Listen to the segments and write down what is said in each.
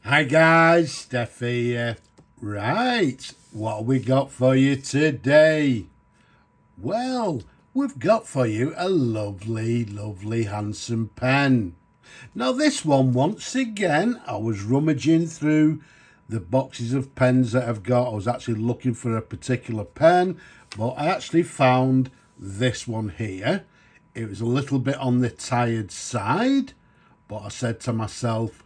Hi guys, Steph here. Right, what have we got for you today? Well, we've got for you a lovely, handsome pen. Now this one, once again, I was rummaging through the boxes of pens that I've got. I was actually looking for a particular pen, but I actually found this one here. It was a little bit on the tired side, but I said to myself,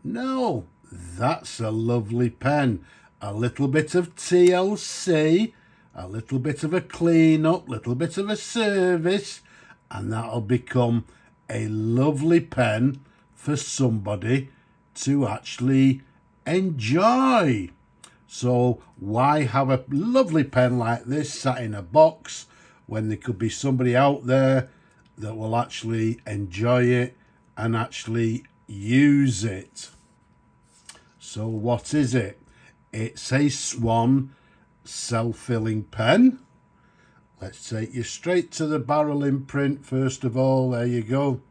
no, that's a lovely pen. A little bit of TLC, a little bit of a clean up, little bit of a service, and that'll become a lovely pen for somebody to actually enjoy. So why have a lovely pen like this sat in a box when there could be somebody out there that will actually enjoy it and actually use it? So what is it? It's a Swan self-filling pen. Let's take you straight to the barrel imprint first of all. There you go.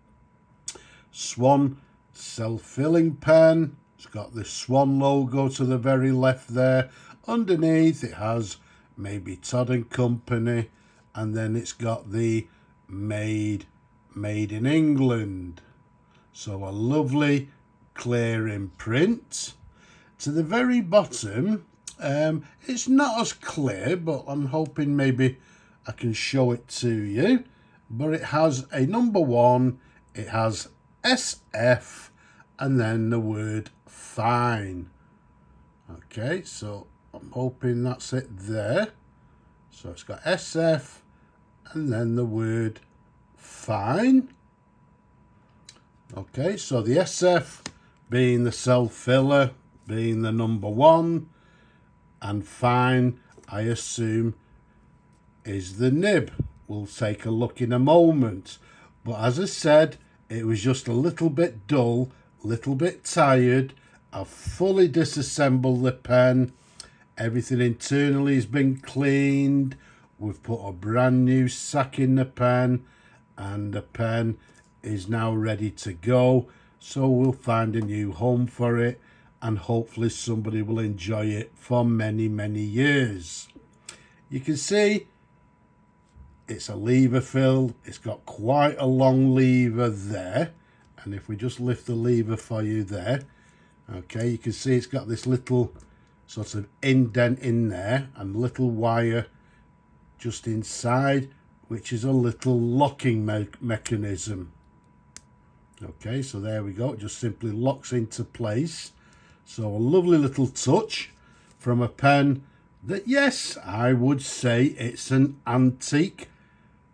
Swan self-filling pen. It's got the Swan logo to the very left there. Underneath it has Mabie Todd Company, and then it's got the made in England. So a lovely clear imprint. To the very bottom, it's not as clear, but I'm hoping maybe I can show it to you. But it has a number 1, it has SF, and then the word fine. Okay, so I'm hoping that's it there. So it's got SF and then the word fine. Okay, so the SF being the self-filler, being the number 1, and fine, I assume, is the nib. We'll take a look in a moment. But as I said, it was just a little bit dull, little bit tired. I've fully disassembled the pen. Everything internally has been cleaned. We've put a brand new sack in the pen, and the pen is now ready to go. So we'll find a new home for it, and hopefully somebody will enjoy it for many years. You can see it's a lever fill. It's got quite a long lever there, and if we just lift the lever for you there, okay, you can see it's got this little sort of indent in there and little wire just inside, which is a little locking mechanism. Okay, so there we go. It just simply locks into place. So a lovely little touch from a pen that, yes, I would say it's an antique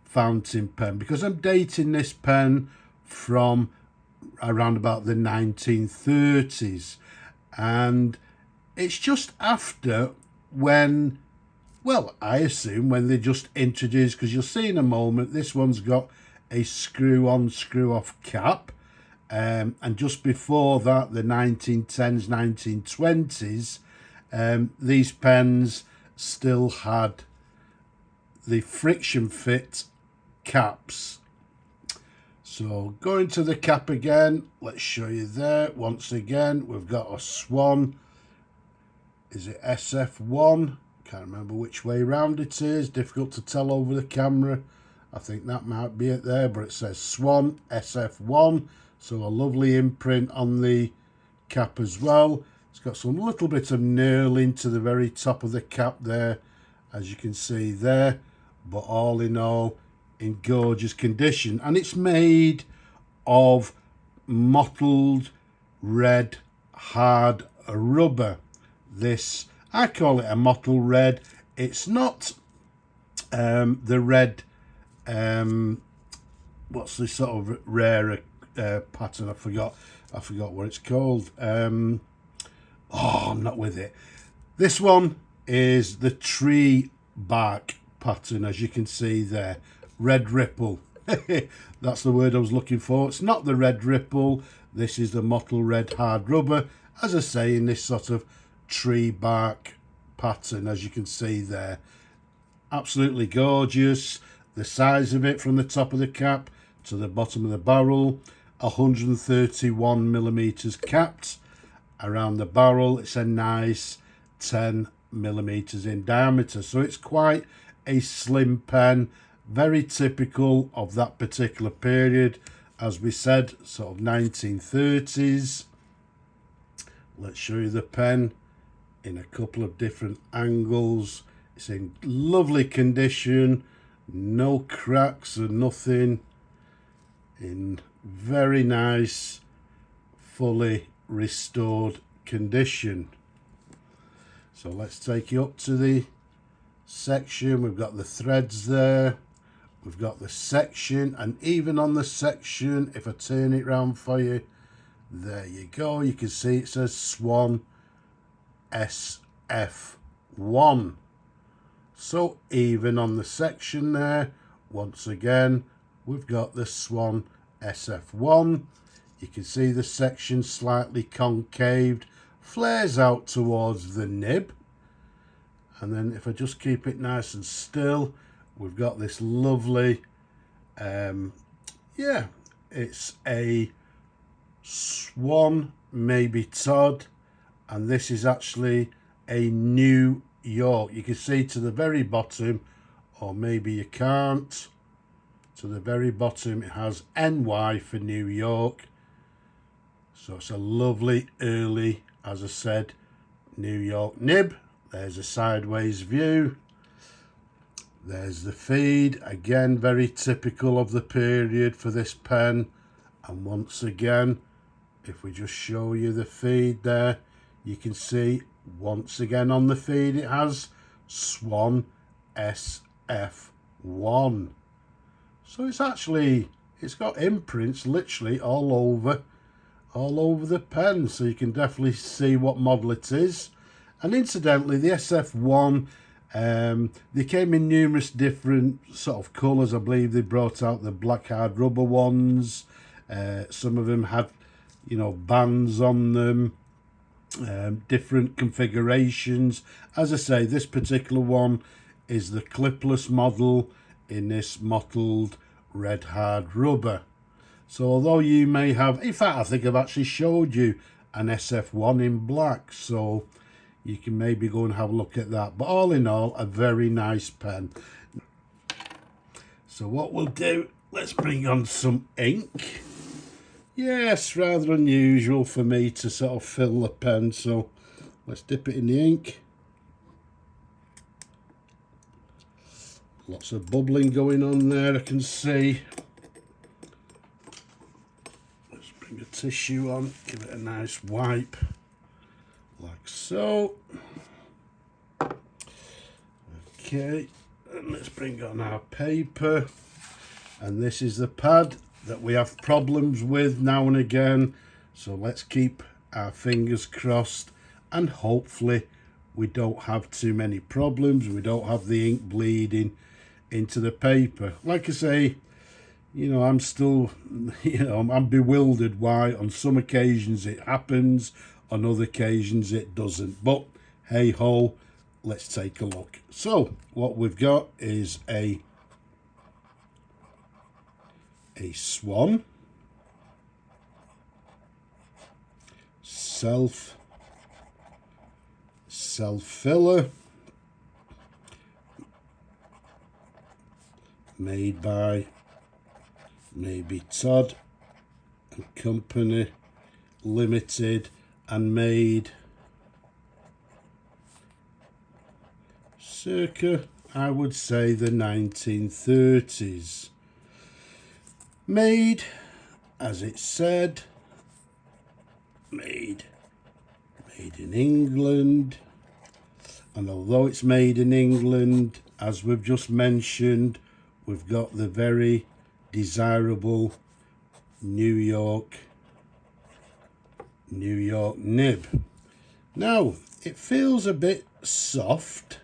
fountain pen, because I'm dating this pen from around about the 1930s, and it's just after when, well, I assume when they just introduced, because you'll see in a moment, this one's got a screw on, screw off cap. And just before that, the 1910s, 1920s, these pens still had the friction fit caps. So going to the cap again, let's show you there. Once again, we've got a Swan. Is it SF-1? Can't remember which way round it is. Difficult to tell over the camera. I think that might be it there, but it says Swan SF-1. So a lovely imprint on the cap as well. It's got some little bit of knurling to the very top of the cap there, as you can see there. But all in all, in gorgeous condition. And it's made of mottled red hard rubber. This, I call it a mottled red. It's not the red, what's the sort of rarer pattern? I forgot what it's called. I'm not with it. This one is the tree bark pattern, as you can see there. Red ripple. That's the word I was looking for. It's not the red ripple. This is the mottled red hard rubber, as I say, in this sort of tree bark pattern, as you can see there. Absolutely gorgeous. The size of it from the top of the cap to the bottom of the barrel, 131 millimeters capped, around the barrel. It's a nice 10mm in diameter, so it's quite a slim pen, very typical of that particular period, as we said, sort of 1930s. Let's show you the pen in a couple of different angles. It's in lovely condition, no cracks or nothing, in very nice, fully restored condition. So let's take you up to the section. We've got the threads there, we've got the section, and even on the section, if I turn it round for you, there you go, you can see it says Swan SF-1. So even on the section there, once again, we've got the Swan SF-1. You can see the section slightly concaved, flares out towards the nib. And then if I just keep it nice and still, we've got this lovely, yeah, it's a Swan Mabie Todd, and this is actually a New York. You can see to the very bottom, or maybe you can't, to the very bottom it has NY for New York. So it's a lovely early, as I said, New York nib. There's a sideways view. There's the feed, again very typical of the period for this pen. And once again, if we just show you the feed there, you can see once again on the feed it has Swan SF-1. So it's actually, it's got imprints literally all over the pen, so you can definitely see what model it is. And incidentally, the SF-1, they came in numerous different sort of colours. I believe they brought out the black hard rubber ones. Some of them had, you know, bands on them, different configurations. As I say, this particular one is the clipless model in this mottled red hard rubber. So although you may have, in fact I think I've actually showed you an SF-1 in black, so you can maybe go and have a look at that. But all in all, a very nice pen. So what we'll do, let's bring on some ink. Yes, rather unusual for me to sort of fill the pen, so let's dip it in the ink. Lots of bubbling going on there, I can see. Let's bring a tissue on, give it a nice wipe, like so. Okay, and let's bring on our paper. And this is the pad that we have problems with now and again, so let's keep our fingers crossed and hopefully we don't have too many problems. We don't have the ink bleeding into the paper. Like I say, you know, I'm still, you know, I'm bewildered why on some occasions it happens, on other occasions it doesn't. But hey ho, let's take a look. So what we've got is a Swan self filler made by Mabie Todd Company Limited and made circa, I would say, the 1930s. Made, as it said, made in England. And although it's made in England, as we've just mentioned, we've got the very desirable New York nib. Now, it feels a bit soft.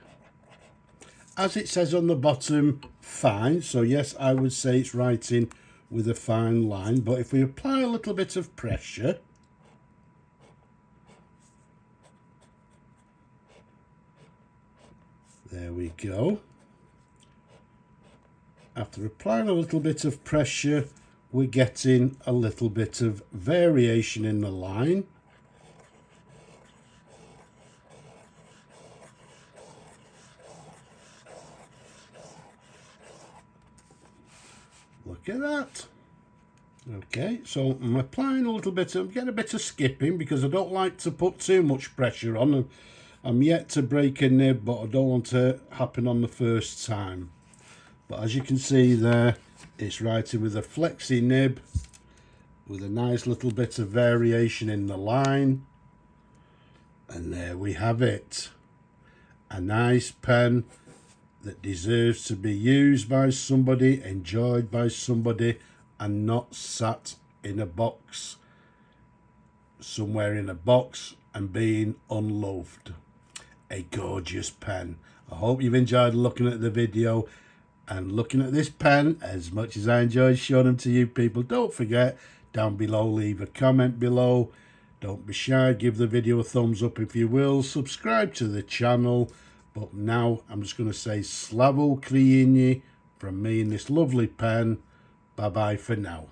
As it says on the bottom, fine. So yes, I would say it's writing with a fine line. But if we apply a little bit of pressure, there we go. After applying a little bit of pressure, we're getting a little bit of variation in the line. Look at that. Okay, so I'm applying a little bit, I'm getting a bit of skipping because I don't like to put too much pressure on. I'm yet to break a nib, but I don't want it to happen on the first time. But as you can see there, it's writing with a flexi nib with a nice little bit of variation in the line. And there we have it. A nice pen that deserves to be used by somebody, enjoyed by somebody, and not sat in a box, somewhere in a box and being unloved. A gorgeous pen. I hope you've enjoyed looking at the video and looking at this pen as much as I enjoyed showing them to you people. Don't forget, down below, leave a comment below. Don't be shy, give the video a thumbs up if you will. Subscribe to the channel. But now I'm just going to say Slavo Kriini from me and this lovely pen. Bye bye for now.